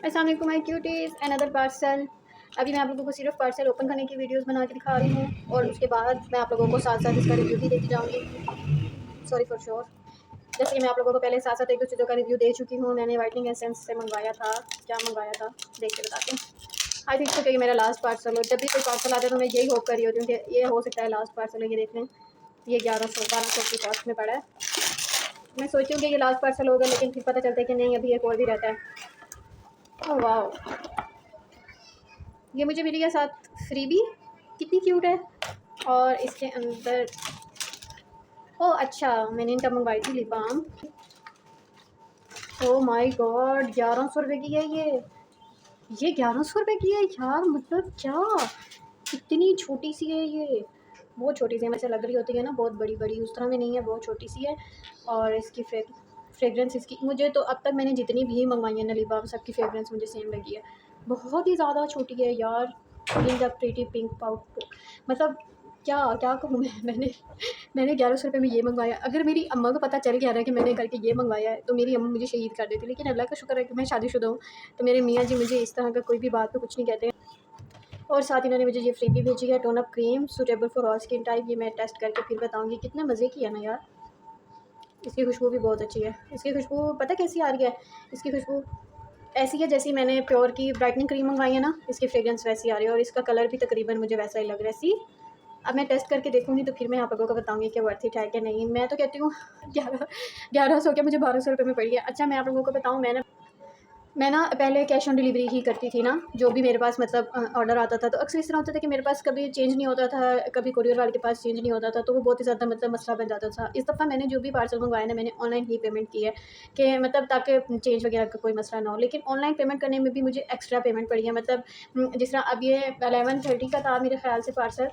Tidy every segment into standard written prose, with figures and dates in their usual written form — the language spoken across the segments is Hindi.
अस्सलाम वालेकुम माय क्यूटीज, अनदर पार्सल। अभी मैं आप लोगों को सिर्फ पार्सल ओपन करने की वीडियोस बना के दिखा रही हूँ और उसके बाद मैं आप लोगों को साथ साथ इसका रिव्यू भी देती जाऊँगी। Sorry for sure. जैसे कि मैं आप लोगों को पहले साथ साथ एक दो चीज़ों का रिव्यू दे चुकी हूँ। मैंने वाइटनिंग एसेंस से मंगवाया था। क्या मंगवाया था देख के बताती हूँ। आई थिंक तो कि मेरा लास्ट पार्सल हो। जब भी कोई पार्सल आता है तो मैं यही होप कर रही होती हूँ कि ये हो सकता है लास्ट पार्सल है। ये देख लें, ये 1100 की कॉस्ट में पड़ा है। मैं सोची हूँ कि ये लास्ट पार्सल होगा, लेकिन फिर पता चलता है कि नहीं, अभी एक और भी रहता है। ओह वाह, ये मुझे मिली है साथ फ्रीबी। कितनी क्यूट है। और इसके अंदर ओह अच्छा, मैंने इनका मंगवाई थी lip balm. Oh my god, 1100 रुपये की है ये 1100 रुपये की है यार। मतलब क्या, इतनी छोटी सी है ये। बहुत छोटी सी है, वैसे लग रही होती है ना बहुत बड़ी बड़ी, उस तरह में नहीं है, बहुत छोटी सी है। और इसकी फ्रेगरेंस इसकी, मुझे तो अब तक मैंने जितनी भी मंगवाई है ना लिप बाम, सबकी फ्रेगरेंस मुझे सेम लगी है। बहुत ही ज़्यादा छोटी है यार। In the pretty pink powder, मतलब क्या क्या कहूँ मैं। मैंने 1100 रुपये में ये मंगवाया। अगर मेरी अम्मा को पता चल गया ना कि मैंने करके ये मंगवाया है तो मेरी अम्मा मुझे शहीद कर देती। लेकिन अल्लाह का शुक्र है कि मैं शादीशुदा हूँ, तो मेरे मियाँ जी मुझे इस तरह का कोई भी बात पे कुछ नहीं कहते हैं। और साथ इन्होंने मुझे ये फ्री भी भेजी है, tone up cream suitable for all skin type. ये मैं टेस्ट करके फिर बताऊँगी। कितने मज़े की है ना यार। इसकी खुशबू भी बहुत अच्छी है। इसकी खुशबू पता कैसी आ रही है, इसकी खुशबू ऐसी है जैसी मैंने प्योर की ब्राइटनिंग क्रीम मंगवाई है ना, इसकी फ्रेग्रेंस वैसी आ रही है। और इसका कलर भी तकरीबन मुझे वैसा ही लग रहा है। सी अब मैं टेस्ट करके देखूँगी तो फिर मैं आप लोगों को बताऊँगी कि वर्थ इट है कि नहीं। मैं तो कहती हूँ 1100 क्या, मुझे 1200 रुपये में पड़ी है। अच्छा मैं आप लोगों को बताऊँ, मैं ना पहले कैश ऑन डिलीवरी ही करती थी ना, जो भी मेरे पास मतलब ऑर्डर आता था। तो अक्सर इस तरह होता था कि मेरे पास कभी चेंज नहीं होता था, कभी कुरियर वाले के पास चेंज नहीं होता था, तो वो बहुत ही ज़्यादा मतलब मसला बन जाता था। इस दफ़ा मैंने जो भी पार्सल मंगवाया ना, मैंने ऑनलाइन ही पेमेंट की है कि मतलब ताकि चेंज वगैरह का कोई मसला ना हो। लेकिन ऑनलाइन पेमेंट करने में भी मुझे एक्स्ट्रा पेमेंट पड़ी है। मतलब जिस तरह अब ये 1130 का था मेरे ख्याल से पार्सल,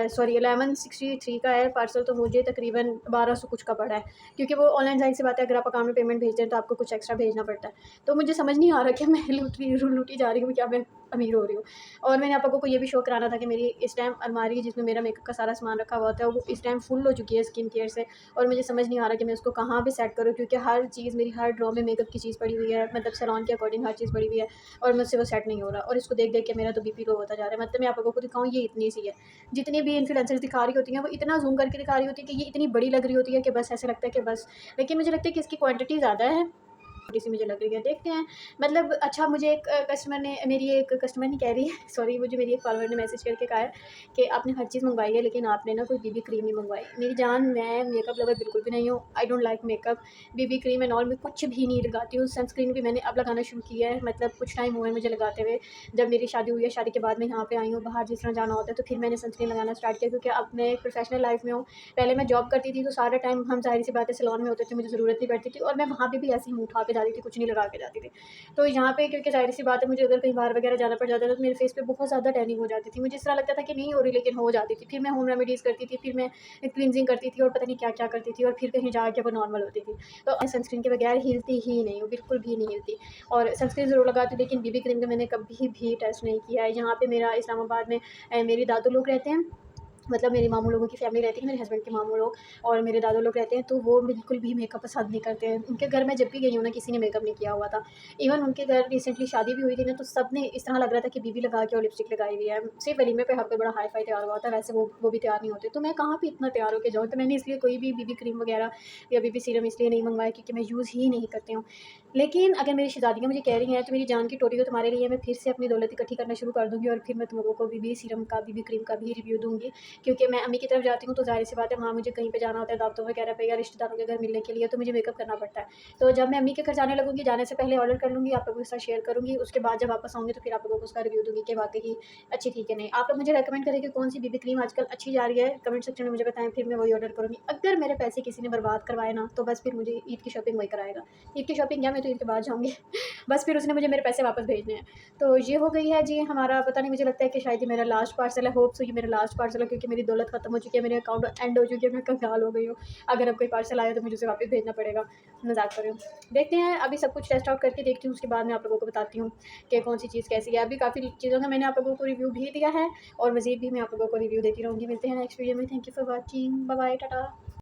सॉरी 1163 का है पार्सल, तो मुझे तकरीबन 1200 कुछ का पड़ा है। क्योंकि वो ऑनलाइन जाहिर सी बात है, अगर आप अकाउंट में पेमेंट भेजते हैं तो आपको कुछ एक्स्ट्रा भेजना पड़ता है। तो मुझे समझ नहीं आ रहा कि मैं लूटी जा रही हूँ, क्या मैं अमीर हो रही हूँ। और मैंने आप लोगों को ये भी शो कराना था कि मेरी इस टाइम अलमारी जिसमें मेरा मेकअप का सारा सामान रखा हुआ था, वो इस टाइम फुल हो चुकी है स्किन केयर से। और मुझे समझ नहीं आ रहा कि मैं उसको कहाँ पे सेट करूँ, क्योंकि हर चीज़ मेरी, हर ड्रॉ में मेकअप की चीज़ पड़ी हुई है, मतलब सैलून के अकॉर्डिंग हर चीज़ पड़ी हुई है। और मुझसे वो सेट नहीं हो रहा, और इसको देख देख के मेरा तो बीपी लो होता जा रहा है। मतलब मैं आप लोगों को दिखाऊँ, ये इतनी सी है। जितनी भी इन्फ्लुएंसर्स दिखा रही होती हैं वो इतना जूम करके दिखा रही होती है कि ये इतनी बड़ी लग रही होती है कि बस ऐसे लगता है कि बस। लेकिन मुझे लगता है कि इसकी क्वांटिटी ज़्यादा है, छोटी-सी मुझे लग रही है। देखते हैं। मतलब अच्छा, मुझे एक कस्टमर ने, मेरी एक कस्टमर नहीं कह रही है सॉरी, मुझे मेरी एक फॉलोअर ने मैसेज करके कहा है कि आपने हर चीज़ मंगवाई है लेकिन आपने ना कोई बीबी क्रीम नहीं मंगवाई। मेरी जान, मैं मेकअप लवर बिल्कुल भी नहीं हूँ। I don't like makeup. BB cream and all मैं कुछ भी नहीं लगाती हूँ। सनस्क्रीन भी मैंने अब लगाना शुरू किया है, मतलब कुछ टाइम हुआ है मुझे लगाते हुए। जब मेरी शादी हुई है, शादी के बाद मैं यहाँ पे आई हूँ, बाहर जिस तरह जाना होता है तो फिर मैंने सनस्क्रीन लगाना स्टार्ट किया, क्योंकि अब मैं एक प्रोफेशनल लाइफ में हूँ। पहले मैं जॉब करती थी तो सारा टाइम हम ज़ाहिर सी बात है सैलून में होते थे, मुझे ज़रूरत नहीं पड़ती थी, और मैं वहाँ पे भी ऐसे ही मुँह उठा के जाती थी, कुछ नहीं लगा के जाती थी। तो यहाँ पे क्योंकि ज़ाहिर सी बात है, मुझे अगर कहीं बाहर वगैरह जाना पड़ जाता था तो मेरे फेस पे बहुत ज़्यादा टैनिंग हो जाती थी। मुझे इस तरह लगता था कि नहीं हो रही, लेकिन हो जाती थी। फिर मैं होम रेमेडीज़ करती थी, फिर मैं क्लींजिंग करती थी और पता नहीं क्या क्या करती थी, और फिर कहीं जाके वो नॉर्मल होती थी। तो सनस्क्रीन के बगैर हिलती ही नहीं हूँ, बिल्कुल भी नहीं हिलती। और सनस्क्रीन ज़रूर लगाती हूँ, लेकिन बीबी क्रीम का मैंने कभी भी टेस्ट नहीं किया है। यहाँ पे मेरा इस्लामाबाद में मेरे दादू लोग रहते हैं, मतलब मेरे मामू लोगों की फैमिली रहती है, मेरे हस्बैंड के मामू लोग और मेरे दादू लोग रहते हैं, तो वो बिल्कुल भी मेकअप पसंद नहीं करते हैं। उनके घर में जब भी गई हूँ ना, किसी ने मेकअप नहीं किया हुआ था। इवन उनके घर रिसेंटली शादी भी हुई थी ना, तो सब ने इस तरह लग रहा था कि बीबी लगा के और लिपस्टिक लगाई हुई है। सिर्फ वलीमे पे हल्का बड़ा हाई फाई तैयार हुआ था, वैसे वो भी तैयार नहीं होते। तो मैं कहाँ पे इतना तैयार होकर जाऊँ। तो मैंने इसलिए कोई भी बीबी क्रीम वगैरह या बीबी सीरम इसलिए नहीं मंगवाया, क्योंकि मैं यूज़ ही नहीं करती हूँ। लेकिन अगर मेरी शहज़ादियाँ मुझे कह रही हैं तो मेरी जान की टोटी, तो तुम्हारे लिए मैं फिर से अपनी दौलत इकट्ठी करना शुरू कर दूँगी, और फिर मैं तुम लोगों को बीबी सीरम का, बीबी क्रीम का भी रिव्यू दूँगी। क्योंकि मैं अम्मी की तरफ जाती हूँ तो ज़ाहिर सी बात है, वहाँ मुझे कहीं पे जाना होता है दावतों वगैरह पे या रिश्तेदारों के घर मिलने के लिए, तो मुझे मेकअप करना पड़ता है। तो जब मैं अम्मी के घर जाने लगूँगी, जाने से पहले ऑर्डर कर लूँगी, आप लोगों के साथ शेयर करूँगी। उसके बाद जब वापस आऊँगी तो फिर आप लोगों को उसका रिव्यू दूँगी कि वाक़ई अच्छी थी कि नहीं। आप लोग मुझे रेकमेंड करें कि कौन सी बीबी क्रीम आजकल अच्छी जा रही है, कमेंट सेक्शन में मुझे बताएँ, फिर मैं वही ऑर्डर करूँगी। अगर मेरे पैसे किसी ने बर्बाद करवाए ना, तो बस फिर मुझे ईद की शॉपिंग वही कराएगा। ईद की शॉपिंग क्या, मैं तो ईद के बाद जाऊँगी बस फिर उसने मुझे मेरे पैसे वापस भेजने हैं। तो ये हो गई है जी हमारा, पता नहीं, मुझे लगता है कि शायद ये मेरा लास्ट पार्सल है। होप सो ये मेरा लास्ट पार्सल है, क्योंकि मेरी दौलत खत्म हो चुकी है, मेरे अकाउंट एंड हो चुकी है, मैं कंगाल हो गई हूँ। अगर अब कोई पार्सल आया तो मुझे उसे वापस भेजना पड़ेगा। मज़ाक कर रही हूँ। देखते हैं, अभी सब कुछ टेस्ट आउट करके देखती हूँ, उसके बाद मैं आप लोगों को बताती हूँ कि कौन सी चीज़ कैसी है। अभी काफ़ी चीज़ों का मैंने आप लोगों को रिव्यू भी दिया है, और मज़ीद भी मैं आप लोगों को रिव्यू देती रहूँगी। मिलते हैं नेक्स्ट वीडियो में। Thank you for watching. Bye bye, Tata.